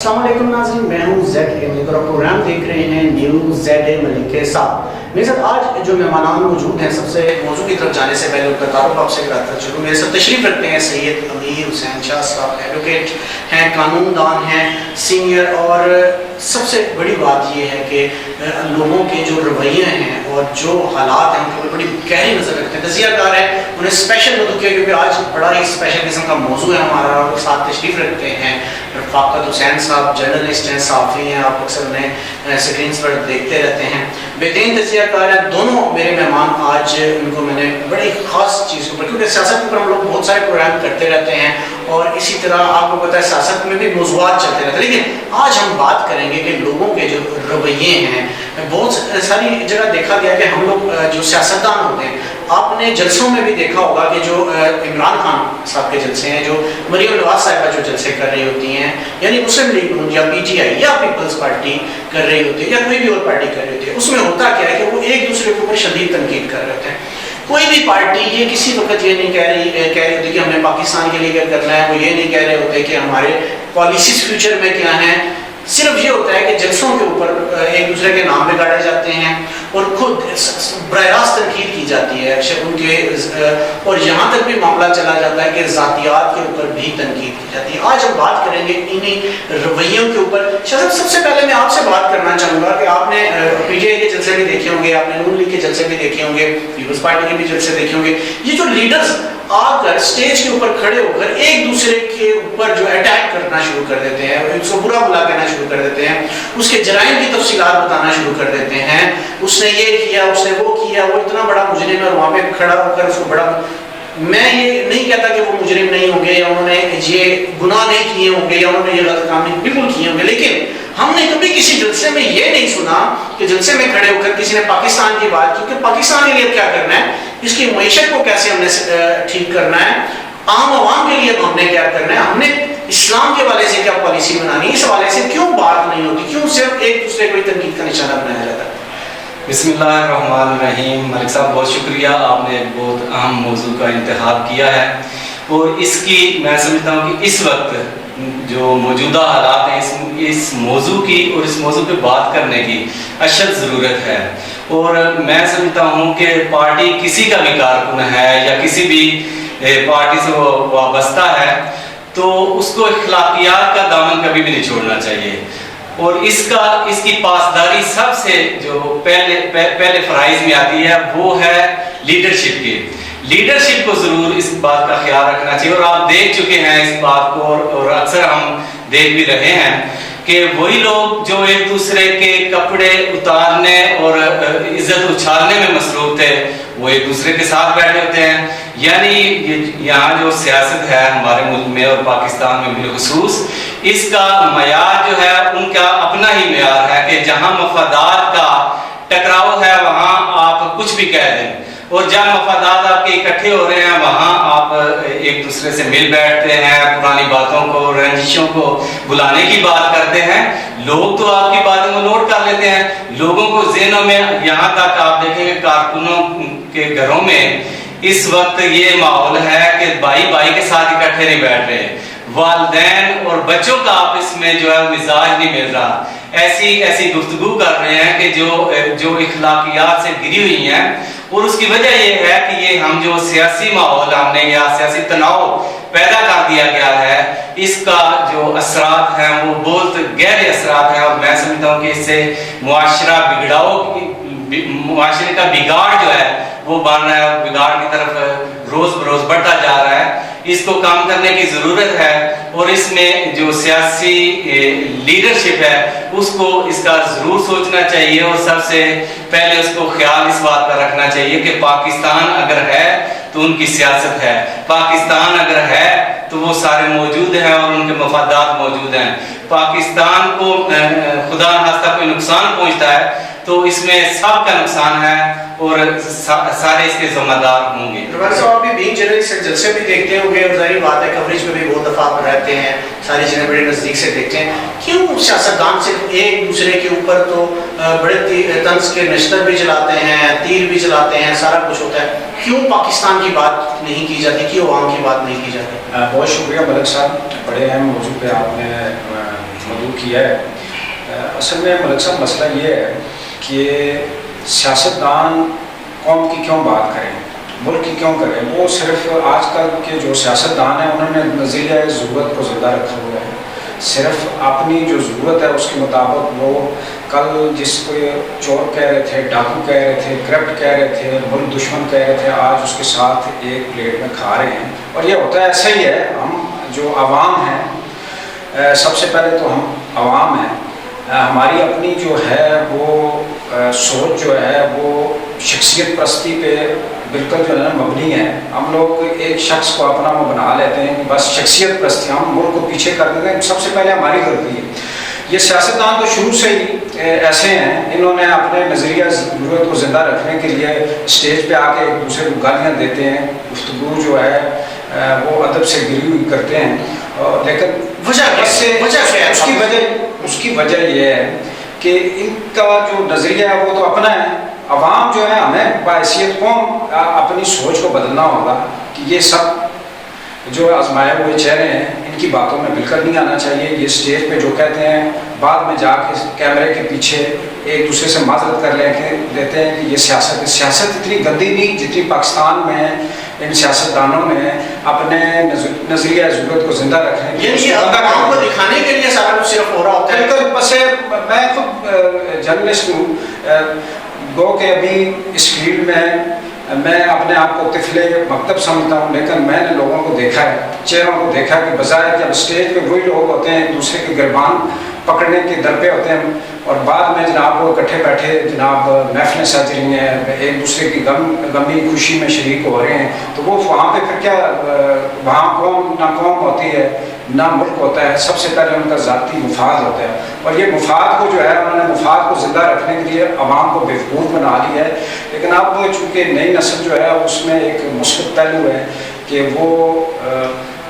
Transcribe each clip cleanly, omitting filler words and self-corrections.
अस्सलाम वालेकुम नाज़रीन, मैं हूँ ZA मलिक और आप प्रोग्राम देख रहे हैं न्यूज़ ZA मलिक के साथ। मेरे साथ आज जो मेहमान मौजूद हैं, सबसे मौजू की तरफ जाने से पहले उनका तारुफ आपसे कराता चलूँ। मेरे साथ तशरीफ़ रखते हैं सैयद अमीर हुसैन शाह साहब, एडवोकेट हैं, कानूनदान हैं, सीनियर। और सबसे बड़ी बात ये है कि लोगों के जो रवैये हैं और जो हालात हैं उनके ऊपर बड़ी गहरी नज़र रखते हैं, तजियाकार है। उन्हें स्पेशल मौजू किया क्योंकि आज बड़ा ही स्पेशल किस्म का मौजू है हमारा। और साथ तशरीफ़ रखते हैं रफ़ाकत हुसैन साहब, जर्नलिस्ट हैं, साफ़ी हैं, आप अक्सर उन्हें स्क्रीन पर देखते रहते हैं। बेहतरीन तजियाकार हैं दोनों मेरे मेहमान। आज उनको मैंने बड़ी ख़ास चीज़ के ऊपर, क्योंकि सियासत के ऊपर हम लोग बहुत सारे प्रोग्राम करते रहते हैं और इसी तरह आपको पता है सियासत में भी मौज़ूआत चलते रहते हैं, लेकिन आज हम बात करेंगे कि लोगों के जो रवैये हैं। बहुत सारी जगह देखा गया कि हम लोग जो सियासतदान होते हैं, आपने जलसों में भी देखा होगा कि जो इमरान खान साहब के जलसे हैं, जो मरीम नवाज साहिबा जो जलसे कर रही होती हैं, यानी मुस्लिम लीग या PTI या पीपल्स पार्टी कर रही होती है या कोई भी और पार्टी कर रही होती है, उसमें होता क्या है कि वो एक दूसरे के ऊपर शदीद तनकीद कर रहे होते हैं। कोई भी पार्टी ये किसी वक्त ये नहीं कह रही होती कि हमने पाकिस्तान के लिए क्या करना है, वो ये नहीं कह रहे होते कि हमारे पॉलिसीज फ्यूचर में क्या हैं। सिर्फ ये होता है कि जलसों के ऊपर एक दूसरे के नाम बिगाड़े जाते हैं और खुद बराह रास्त तनकीद की जाती है उनके, और यहाँ तक भी मामला चला जाता है कि ज़ातियात के ऊपर भी तनकीद की जाती है। आज हम बात करेंगे इन्हीं रवैयों के ऊपर। शायद सबसे पहले मैं आपसे बात करना चाहूँगा कि आपने PTI के जलसे भी देखे होंगे, आपने नून लीग के जलसे भी देखे होंगे, पीपल्स पार्टी के भी जलसे देखे होंगे। ये जो लीडर्स आकर स्टेज के ऊपर खड़े होकर एक दूसरे के ऊपर जो अटैक करना शुरू कर देते हैं, उसको बुरा भला कहना शुरू कर देते हैं, उसके जराइम की तफसीलात बताना शुरू कर देते हैं, उसने ये किया, उसने वो किया, वो इतना बड़ा मुजरिम है, और वहाँ पे खड़ा होकर उसको बड़ा। मैं ये नहीं कहता कि वो मुजरिम नहीं होंगे या उन्होंने ये गुनाह नहीं किए होंगे या उन्होंने ये गलत काम नहीं बिल्कुल किए होंगे, लेकिन हमने कभी किसी जलसे में ये नहीं सुना कि जलसे में खड़े होकर किसी ने पाकिस्तान की बात की कि पाकिस्तान के लिए क्या करना है, इसकी मईशत को कैसे हमने ठीक करना है, आम आवाम के लिए हमने क्या करना है, हमने इस्लाम के हवाले से क्या पॉलिसी बनानी है। इस हवाले से क्यों बात नहीं होती, क्यों सिर्फ एक दूसरे को तनकीद का निशाना बनाया जाता है। बिस्मिल्लाहिर्रहमानिर्रहीम। मलिक साहब बहुत शुक्रिया, आपने एक बहुत अहम मौजू का इंतखाब किया है और इसकी मैं समझता हूँ कि इस वक्त जो मौजूदा हालात हैं इस मौजू की और इस मौजू पे बात करने की अशद ज़रूरत है। और मैं समझता हूँ कि पार्टी किसी का भी कारकुन है या किसी भी पार्टी से वो वाबस्ता है तो उसको अखलाकियात का दामन कभी भी नहीं छोड़ना चाहिए। और इसकी पासदारी सबसे जो पहले फराइज में आती है वो है लीडरशिप की। लीडरशिप को ज़रूर इस बात का ख्याल रखना चाहिए और आप देख चुके हैं इस बात को और अक्सर हम देख भी रहे हैं कि वही लोग जो एक दूसरे के कपड़े उतारने और इज्जत उछालने में मसरूफ थे वो एक दूसरे के साथ बैठे होते हैं। यानी यहाँ जो सियासत है हमारे मुल्क में और पाकिस्तान में बिलखुसूस, इसका मयार जो है उनका अपना ही मयार है कि जहाँ मफादात का टकराव है वहाँ आप कुछ भी कह दें, और जब मफादात आपके इकट्ठे हो रहे हैं वहाँ आप एक दूसरे से मिल बैठते हैं, पुरानी बातों को रंजिशों को बुलाने की बात करते हैं। लोग तो आपकी बातों को नोट कर लेते हैं, लोगों को ज़हनों में, यहाँ तक आप देखेंगे कारकुनों के घरों में इस वक्त ये माहौल है कि भाई भाई के साथ इकट्ठे नहीं बैठ रहे, वालिदैन और बच्चों का आपस में जो है मिजाज नहीं मिल रहा, ऐसी गुफ्तगू कर रहे हैं कि जो इखलाकियात से गिरी हुई हैं। और उसकी वजह यह है कि ये हम जो सियासी माहौल हमने या सियासी तनाव पैदा कर दिया गया है, इसका जो असरात हैं वो बहुत गहरे असरात हैं। और मैं समझता हूँ कि इससे मुआशरे का बिगाड़ जो है वो बन रहा है, बिगाड़ की तरफ रोज बरोज बढ़ता जा रहा है। इसको काम करने की ज़रूरत है और इसमें जो सियासी लीडरशिप है उसको इसका ज़रूर सोचना चाहिए और सबसे पहले उसको ख्याल इस बात का रखना चाहिए कि पाकिस्तान अगर है तो उनकी सियासत है, पाकिस्तान अगर है तो वो सारे मौजूद हैं और उनके मफादात मौजूद हैं। पाकिस्तान को खुदा न खास्ता कोई नुकसान पहुँचता है तो इसमें सबका नुकसान है और सारे इसके जिम्मेदार होंगे। आप भी बीइंग जर्नलिस्ट जलसे भी देखते होंगे और जाहिर बात है कवरेज में भी बहुत दफा आप रहते हैं, सारी चीज़ें बड़े नज़दीक से देखते हैं। क्यों सियासतदान सिर्फ एक दूसरे के ऊपर तो बड़े तंज के नश्तर भी चलाते हैं, तीर भी चलाते हैं, सारा कुछ होता है, क्यों पाकिस्तान की बात नहीं की जाती, क्यों आवाम की बात नहीं की जाती? बहुत शुक्रिया मलिक साहब, बड़े अहम मौजू पे आपने مدعو کیا ہے. اصل میں ملک صاحب مسئلہ یہ ہے کہ سیاستدان قوم کی کیوں بات کریں, ملک کی کیوں کریں. وہ صرف آج کل کے جو سیاستدان ہیں انہوں نے نظریہ ضرورت کو زندہ رکھا ہوا ہے. صرف اپنی جو ضرورت ہے اس کے مطابق وہ کل جس کو چور کہہ رہے تھے, ڈاکو کہہ رہے تھے, کرپٹ کہہ رہے تھے, ملک دشمن کہہ رہے تھے, آج اس کے ساتھ ایک پلیٹ میں کھا رہے ہیں. اور یہ ہوتا ہے ایسا ہی ہے. ہم جو عوام ہیں, سب سے پہلے تو ہم عوام ہیں, ہماری اپنی جو ہے وہ سوچ جو ہے وہ شخصیت پرستی پہ بالکل جو ہے نا مبنی ہے. ہم لوگ ایک شخص کو اپنا وہ بنا لیتے ہیں کہ بس شخصیت پرستی, ہم ملک کو پیچھے کر دیتے ہیں. سب سے پہلے ہماری غلطی ہے. یہ سیاستدان تو شروع سے ہی ایسے ہیں, انہوں نے اپنے نظریہ ضرورت کو زندہ رکھنے کے لیے اسٹیج پہ آ کے ایک دوسرے کو گالیاں دیتے ہیں, گفتگو جو ہے وہ ادب سے گری ہوئی کرتے ہیں. لیکن اس کی وجہ یہ ہے کہ ان کا جو نظریہ ہے وہ تو اپنا ہے. عوام جو ہے, ہمیں بحیثیت قوم اپنی سوچ کو بدلنا ہوگا کہ یہ سب جو آزمائے ہوئے چہرے ہیں ان کی باتوں میں بالکل نہیں آنا چاہیے. یہ اسٹیج پہ جو کہتے ہیں بعد میں جا کے کیمرے کے پیچھے ایک دوسرے سے معذرت کر لے کے دیتے ہیں کہ یہ سیاست اتنی گندی نہیں جتنی پاکستان میں ان سیاستدانوں نے اپنے نظریہ ضرورت کو زندہ رکھنے کے لیے دکھانے کے لیے سارا کچھ صرف ہو رہا ہوتا ہے. بس میں خود جرنلسٹ ہوں, گو کہ ابھی اس فیلڈ میں اپنے آپ کو طفل مکتب سمجھتا ہوں, لیکن میں نے لوگوں کو دیکھا ہے, چہروں کو دیکھا ہے کہ بظاہر جب اسٹیج پہ وہی لوگ ہوتے ہیں ایک دوسرے کے گربان پکڑنے کے در پہ ہوتے ہیں, اور بعد میں جناب وہ اکٹھے بیٹھے جناب محفلیں سج رہی ہیں, ایک دوسرے کی غمی خوشی میں شریک ہو رہے ہیں, تو وہ وہاں پہ پھر کیا, وہاں قوم نہ قوم ہوتی ہے نہ ملک ہوتا ہے. سب سے پہلے ان کا ذاتی مفاد ہوتا ہے, اور یہ مفاد کو جو ہے انہوں نے مفاد کو زندہ رکھنے کے لیے عوام کو بیوقوف بنا لیا ہے. لیکن اب چونکہ نئی نسل جو ہے اس میں ایک مثبت پہلو ہے کہ وہ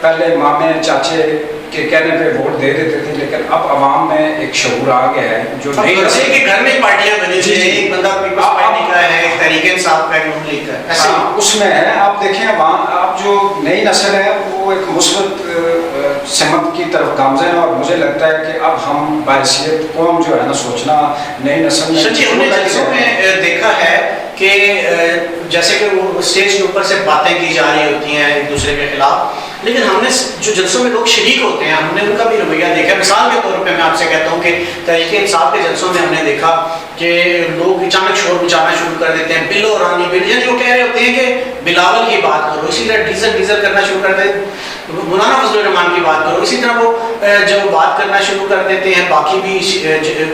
پہلے مامے چاچے کے کہنے پہ ووٹ دے دیتے تھے, لیکن اب عوام میں ایک شعور آ گیا ہے جو نئی نسل کے گھر میں پارٹیاں بنی ہوئی ہیں, ایک بندہ پیپلز پارٹی کا ہے, ایک تحریک انصاف کا ہے, نون لیگ کا ہے, اس میں ہے. آپ دیکھیں اب جو نئی نسل ہے وہ ایک مثبت سمت کی طرف گامزن ہے, اور مجھے لگتا ہے کہ اب ہم بحیثیت قوم جو ہے نا سوچنا نئی نسل میں جلسوں میں دیکھا ہے کہ جیسے کہ وہ اسٹیج کے اوپر سے باتیں کی جا رہی ہوتی ہیں ایک دوسرے کے خلاف, لیکن ہم نے جو جلسوں میں لوگ شریک ہوتے ہیں ہم نے ان کا بھی رویہ دیکھا. مثال کے طور پہ میں آپ سے کہتا ہوں کہ تحریک انصاف کے جلسوں میں ہم نے دیکھا کہ لوگ اچانک شور مچانا شروع کر دیتے ہیں, بلو رانی بل, یعنی وہ کہہ رہے ہوتے ہیں کہ بلاول کی بات کرو, اسی طرح ڈیزل کرنا شروع کر دیتے, مولانا فضل الرحمان کی بات کرو, اسی طرح وہ جو بات کرنا شروع کر دیتے ہیں. باقی بھی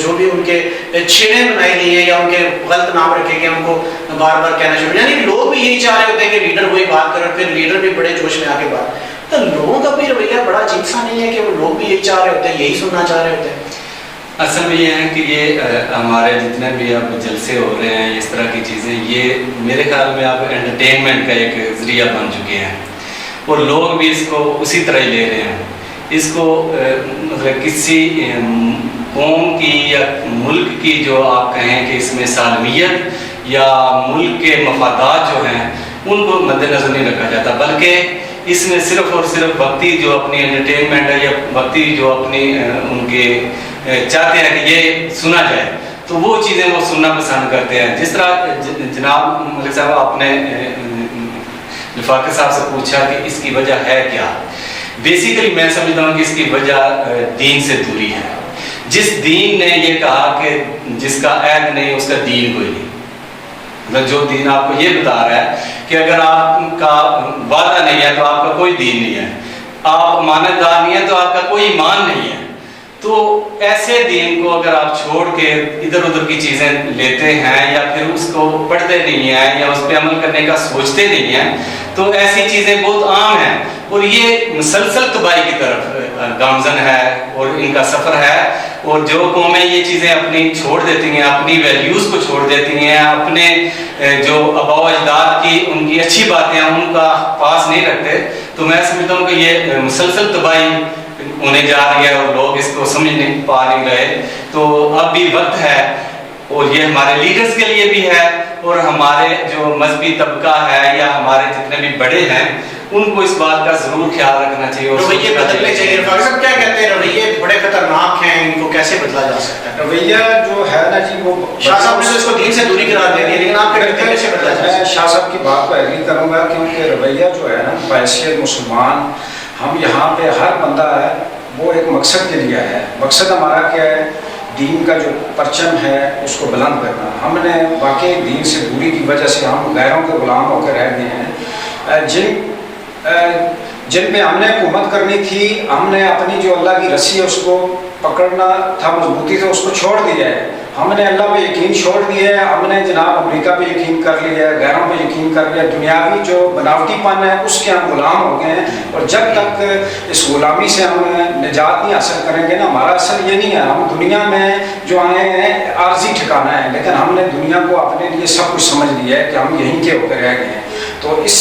جو بھی ان کے چھیڑیں بنائی گئی ہیں یا ان کے غلط نام رکھے گئے ان کو بار بار کہنا شروع, یعنی لوگ بھی یہی چاہ رہے ہوتے ہیں کہ لیڈر وہی بات کرے, پھر لیڈر بھی بڑے جوش میں آ کے بات. تو لوگوں کا بھی رویہ بڑا عجیب سا نہیں ہے کہ وہ لوگ بھی یہی چاہ رہے ہوتے ہیں, یہی سننا چاہ رہے ہوتے ہیں. اصل میں یہ ہے کہ یہ ہمارے جتنے بھی اب جلسے ہو رہے ہیں اس طرح کی چیزیں, یہ میرے خیال میں اب انٹرٹینمنٹ کا ایک ذریعہ بن چکے ہیں, اور لوگ بھی اس کو اسی طرح ہی لے رہے ہیں. اس کو مطلب کسی قوم کی یا ملک کی جو آپ کہیں کہ اس میں سالمیت یا ملک کے مفادات جو ہیں ان کو مد نظر نہیں رکھا جاتا, بلکہ اس میں صرف اور صرف وقتی جو اپنی انٹرٹینمنٹ ہے یا وقتی جو اپنی ان کے چاہتے ہیں کہ یہ سنا جائے تو وہ چیزیں وہ سننا پسند کرتے ہیں. جس طرح جناب ملک صاحب آپ نے لفاقی صاحب سے پوچھا کہ اس کی وجہ ہے کیا, بیسیکلی میں سمجھتا ہوں کہ اس کی وجہ دین سے دوری ہے. جس دین نے یہ کہا کہ جس کا عہد نہیں اس کا دین کوئی نہیں, مطلب جو دین آپ کو یہ بتا رہا ہے کہ اگر آپ کا وعدہ نہیں ہے تو آپ کا کوئی دین نہیں ہے, آپ امانت دار نہیں ہے تو آپ کا کوئی ایمان نہیں ہے. تو ایسے دین کو اگر آپ چھوڑ کے ادھر ادھر کی چیزیں لیتے ہیں یا پھر اس کو پڑھتے نہیں ہیں یا اس پہ عمل کرنے کا سوچتے نہیں ہیں تو ایسی چیزیں بہت عام ہیں, اور یہ مسلسل تباہی کی طرف گامزن ہے اور ان کا سفر ہے. اور جو قومیں یہ چیزیں اپنی چھوڑ دیتی ہیں, اپنی ویلیوز کو چھوڑ دیتی ہیں, اپنے جو آباء و اجداد کی ان کی اچھی باتیں ہیں ان کا پاس نہیں رکھتے, تو میں سمجھتا ہوں کہ یہ مسلسل تباہی ہونے جا رہی ہے اور لوگ اس کو سمجھ نہیں پا نہیں رہے. تو اب بھی وقت ہے, اور یہ ہمارے لیڈرز کے لیے بھی ہے اور ہمارے جو مذہبی طبقہ ہے یا ہمارے جتنے بھی بڑے ہیں उनको इस बात का ज़रूर ख्याल रखना चाहिए और रवैये सोचना बदलने चाहिए। फारूक साहब क्या कहते हैं, रवैये बड़े खतरनाक हैं, इनको कैसे बदला जा सकता है? रवैया जो है ना जी, वो शाह साहब ने तो इसको दीन से दूरी करार दे दी, लेकिन आप क्या कहते हैं कैसे बदला जा सकता है? मैं शाह साहब की बात को एग्री करूंगा, क्योंकि रवैया जो है ना, हैसियत मुसलमान हम यहाँ पे हर बंदा है वो एक मकसद के लिए है। मकसद हमारा क्या है? दीन का जो परचम है उसको बुलंद करना। हमने वाकई दीन से दूरी की वजह से हम गैरों के गुलाम होकर रह गए हैं। जिन पे हमने हुकूमत करनी थी, हमने अपनी जो अल्लाह की रस्सी है उसको पकड़ना था मजबूती से, उसको छोड़ दिया है। हमने अल्लाह पे यकीन छोड़ दिया है, हमने जनाब अमेरिका पे यकीन कर लिया है, गैरों पे यकीन कर लिया, दुनियावी जो बनावटीपन है उसके हम गुलाम हो गए हैं। और जब तक इस गुलामी से हम निजात नहीं हासिल करेंगे ना, हमारा असल ये नहीं है, हम दुनिया में जो आए हैं आर्जी ठिकाना है, लेकिन हमने दुनिया को अपने लिए सब कुछ समझ लिया है कि हम यहीं के होकर रह गए हैं। तो इस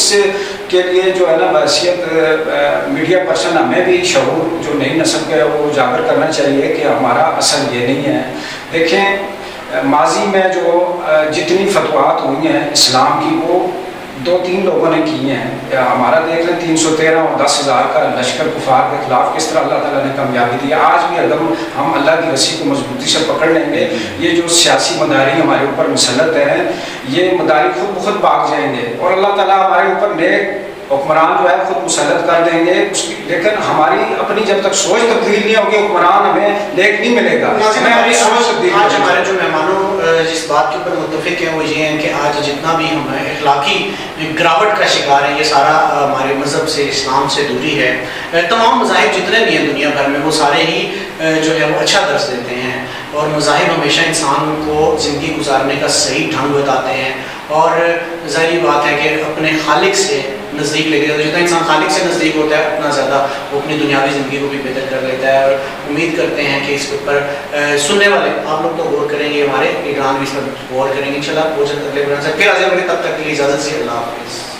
के लिए जो है ना, बहसीत मीडिया पर्सन हमें भी शऊर जो नई नस्ल के वो उजागर करना चाहिए कि हमारा असल ये नहीं है। देखें, माजी में जो जितनी फतवात हुई हैं इस्लाम की, वो 2-3 लोगों ने की हैं। हमारा देख लें 313 और 10,000 का लश्कर कुफार के खिलाफ किस तरह अल्लाह ताला ने कामयाबी दी। आज भी अगर हम अल्लाह की रस्सी को मजबूती से पकड़ लेंगे, ये जो सियासी मदारी हमारे ऊपर मुसल्लत है, ये मदारी खुद ब खुद भाग जाएंगे और अल्लाह ताला हमारे ऊपर नेक हुक्मरान जो है खुद मुसल्लत कर देंगे उसकी। लेकिन हमारी अपनी जब तक सोच तब्दील नहीं होगी, हुक्मरान हमें नेक नहीं मिलेगा। आज हमारे जो मेहमानों जिस बात के ऊपर मुत्तफिक हैं वो ये हैं कि आज जितना भी हम अखलाकी गिरावट का शिकार है, ये सारा हमारे मज़हब से, इस्लाम से दूरी है। तमाम मज़ाहिब जितने भी हैं दुनिया भर में, वो सारे ही जो है वो अच्छा दर्स देते हैं और मज़ाहिब हमेशा इंसान को ज़िंदगी गुजारने का सही ढंग बताते हैं और ज़ाहिर बात है कि अपने खालिक से नज़दीक लेके जाता है। जितना इंसान खालिक से नज़दीक होता है उतना ज़्यादा वो अपनी दुनियावी ज़िंदगी को भी बेहतर कर लेता है। और उम्मीद करते हैं कि इसके ऊपर सुनने वाले आप लोग तो गौर करेंगे, हमारे ईरान भी इस पर गौर करेंगे इंशाल्लाह। बहुत जल्द अगले प्रोग्राम से फिर हाजिर होंगे, तब तक के लिए इजाज़त से अल्लाह हाफ़िज़।